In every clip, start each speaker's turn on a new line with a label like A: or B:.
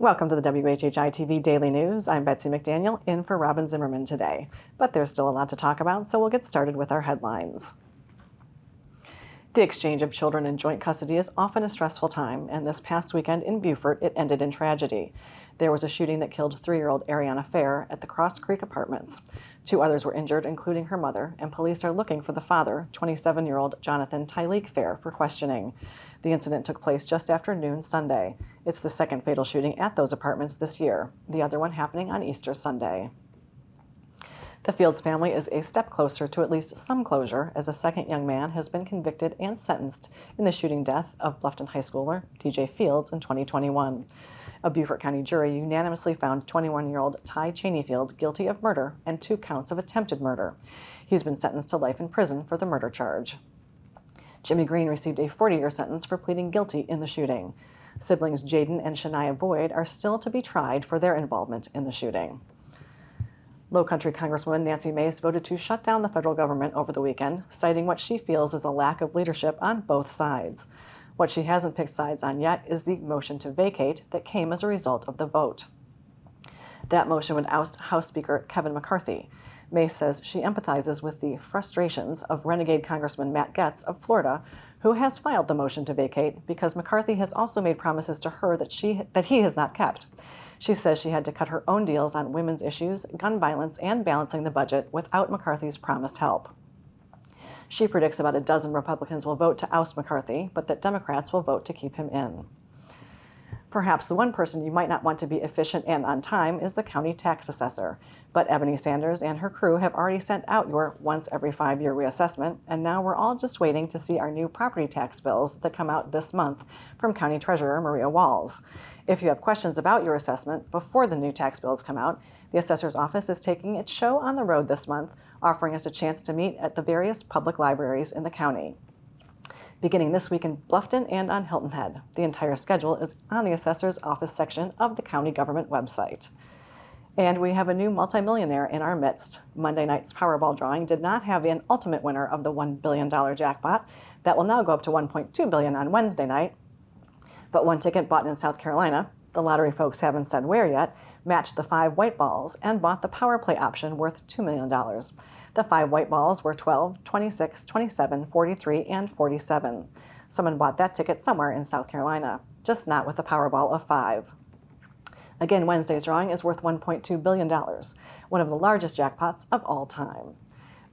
A: Welcome to the WHHI-TV Daily News. I'm Betsy McDaniel, in for Robin Zimmerman today. But there's still a lot to talk about, so we'll get started with our headlines. The exchange of children in joint custody is often a stressful time, and this past weekend in Beaufort, it ended in tragedy. There was a shooting that killed 3-year-old Ariana Fair at the Cross Creek Apartments. 2 others were injured, including her mother, and police are looking for the father, 27-year-old Jonathan Tyleek Fair, for questioning. The incident took place just after noon Sunday. It's the second fatal shooting at those apartments this year, the other one happening on Easter Sunday. The Fields family is a step closer to at least some closure, as a second young man has been convicted and sentenced in the shooting death of Bluffton High Schooler DJ Fields in 2021. A Beaufort County jury unanimously found 21-year-old Ty Cheneyfield guilty of murder and 2 counts of attempted murder. He's been sentenced to life in prison for the murder charge. Jimmy Green received a 40-year sentence for pleading guilty in the shooting. Siblings Jaden and Shania Boyd are still to be tried for their involvement in the shooting. Low Country Congresswoman Nancy Mace voted to shut down the federal government over the weekend, citing what she feels is a lack of leadership on both sides. What she hasn't picked sides on yet is the motion to vacate that came as a result of the vote. That motion would oust House Speaker Kevin McCarthy. Mace says she empathizes with the frustrations of renegade Congressman Matt Gaetz of Florida, who has filed the motion to vacate because McCarthy has also made promises to her that he has not kept. She says she had to cut her own deals on women's issues, gun violence, and balancing the budget without McCarthy's promised help. She predicts about a dozen Republicans will vote to oust McCarthy, but that Democrats will vote to keep him in. Perhaps the one person you might not want to be efficient and on time is the county tax assessor. But Ebony Sanders and her crew have already sent out your once every 5-year reassessment, and now we're all just waiting to see our new property tax bills that come out this month from County Treasurer Maria Walls. If you have questions about your assessment before the new tax bills come out, the assessor's office is taking its show on the road this month, offering us a chance to meet at the various public libraries in the county. Beginning this week in Bluffton and on Hilton Head. The entire schedule is on the assessor's office section of the county government website. And we have a new multimillionaire in our midst. Monday night's Powerball drawing did not have an ultimate winner of the $1 billion jackpot. That will now go up to $1.2 billion on Wednesday night. But one ticket bought in South Carolina, the lottery folks haven't said where yet, matched the 5 white balls and bought the power play option worth $2 million. The 5 white balls were 12, 26, 27, 43, and 47. Someone bought that ticket somewhere in South Carolina, just not with the Powerball of 5. Again, Wednesday's drawing is worth $1.2 billion, one of the largest jackpots of all time.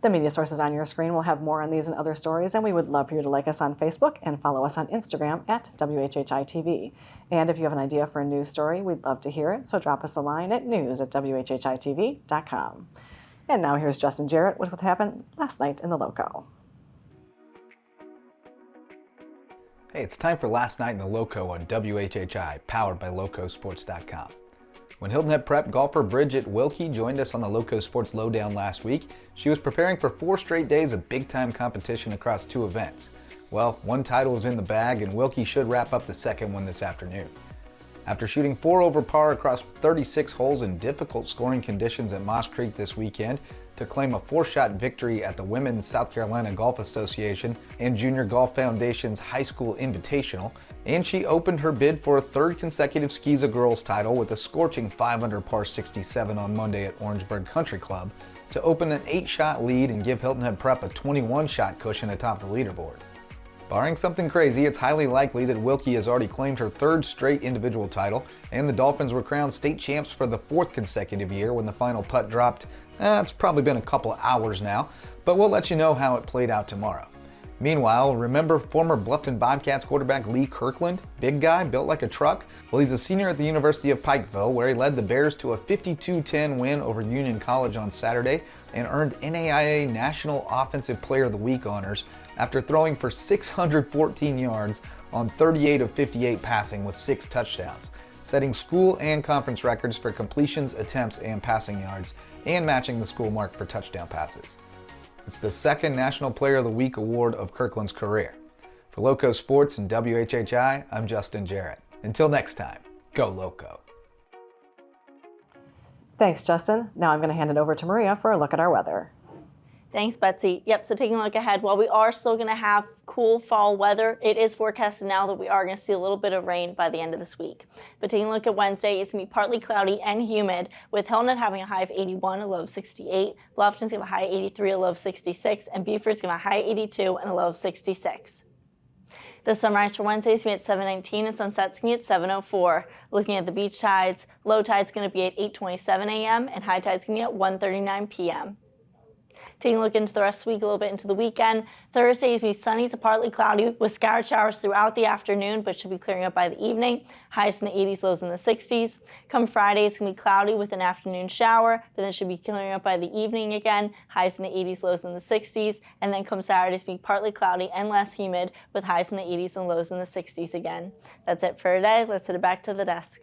A: The media sources on your screen will have more on these and other stories, and we would love for you to like us on Facebook and follow us on Instagram at WHHI-TV. And if you have an idea for a news story, we'd love to hear it, so drop us a line at news@WHHITV.com. And now here's Justin Jarrett with what happened last night in the Loco.
B: Hey, it's time for Last Night in the Loco on WHHI, powered by LowcoSports.com. When Hilton Head Prep golfer Bridget Wilkie joined us on the LowcoSports Lowdown last week, she was preparing for 4 straight days of big-time competition across 2 events. Well, 1 title is in the bag, and Wilkie should wrap up the second one this afternoon. After shooting 4 over par across 36 holes in difficult scoring conditions at Moss Creek this weekend to claim a 4-shot victory at the Women's South Carolina Golf Association and Junior Golf Foundation's High School Invitational, and she opened her bid for a 3rd consecutive SCISA girls title with a scorching 5 under par 67 on Monday at Orangeburg Country Club to open an 8-shot lead and give Hilton Head Prep a 21-shot cushion atop the leaderboard. Barring something crazy, it's highly likely that Wilkie has already claimed her 3rd straight individual title, and the Dolphins were crowned state champs for the 4th consecutive year when the final putt dropped. It's probably been a couple of hours now, but we'll let you know how it played out tomorrow. Meanwhile, remember former Bluffton Bobcats quarterback Lee Kirkland? Big guy, built like a truck? Well, he's a senior at the University of Pikeville, where he led the Bears to a 52-10 win over Union College on Saturday and earned NAIA National Offensive Player of the Week honors after throwing for 614 yards on 38 of 58 passing with 6 touchdowns, setting school and conference records for completions, attempts, and passing yards, and matching the school mark for touchdown passes. It's the 2nd National Player of the Week award of Kirkland's career. For Loco Sports and WHHI, I'm Justin Jarrett. Until next time, go Loco.
A: Thanks, Justin. Now I'm going to hand it over to Maria for a look at our weather.
C: Thanks, Betsy. Yep, so taking a look ahead, while we are still going to have cool fall weather, it is forecasted now that we are going to see a little bit of rain by the end of this week. But taking a look at Wednesday, it's going to be partly cloudy and humid, with Hilton Head having a high of 81, a low of 68, Bluffton's going to have a high of 83, a low of 66, and Beaufort's going to have a high of 82 and a low of 66. The sunrise for Wednesday is going to be at 7:19 and sunset's going to be at 7:04. Looking at the beach tides, low tide's going to be at 8:27 a.m. and high tide's going to be at 1:39 p.m. Taking a look into the rest of the week, a little bit into the weekend. Thursday is going to be sunny to partly cloudy with scattered showers throughout the afternoon, but should be clearing up by the evening. Highs in the 80s, lows in the 60s. Come Friday, it's going to be cloudy with an afternoon shower, but then should be clearing up by the evening again. Highs in the 80s, lows in the 60s. And then come Saturday, it's going to be partly cloudy and less humid with highs in the 80s and lows in the 60s again. That's it for today. Let's head it back to the desk.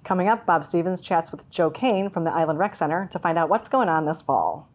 A: Coming up, Bob Stevens chats with Joe Kane from the Island Rec Center to find out what's going on this fall.